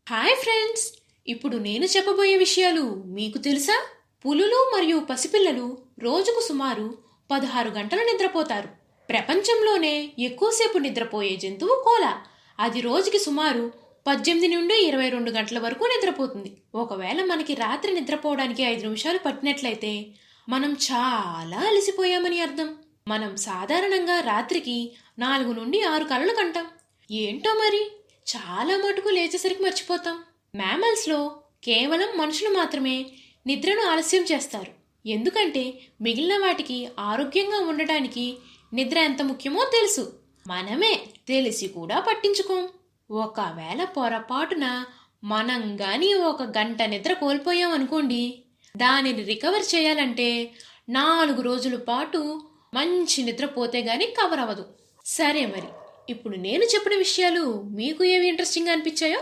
Hi friends! ఇప్పుడు నేను చెప్పబోయే విషయాలు మీకు తెలుసా? పులులు మరియు పసిపిల్లలు రోజుకు సుమారు 16 గంటలు నిద్రపోతారు. ప్రపంచంలోనే ఎక్కువసేపు నిద్రపోయే జంతువు కోల. అది రోజుకి సుమారు 18 నుండి 22 గంటల వరకు నిద్రపోతుంది. ఒకవేళ మనకి రాత్రి నిద్రపోవడానికి 5 నిమిషాలు పట్టినట్లయితే మనం చాలా అలసిపోయామని అర్థం. మనం సాధారణంగా రాత్రికి 4 నుండి 6 కలలు కంటాం. ఏంటో మరి చాలా మటుకు లేచేసరికి మర్చిపోతాం. మ్యామల్స్లో కేవలం మనుషులు మాత్రమే నిద్రను ఆలస్యం చేస్తారు. ఎందుకంటే మిగిలిన వాటికి ఆరోగ్యంగా ఉండటానికి నిద్ర ఎంత ముఖ్యమో తెలుసు. మనమే తెలిసి కూడా పట్టించుకోం. ఒకవేళ పొరపాటున మనం గాని 1 గంట నిద్ర కోల్పోయాం అనుకోండి, దానిని రికవర్ చేయాలంటే 4 రోజుల పాటు మంచి నిద్రపోతే గాని కవర్ అవ్వదు. సరే మరి ఇప్పుడు నేను చెప్పిన విషయాలు మీకు ఏవి ఇంట్రెస్టింగ్ అనిపించాయో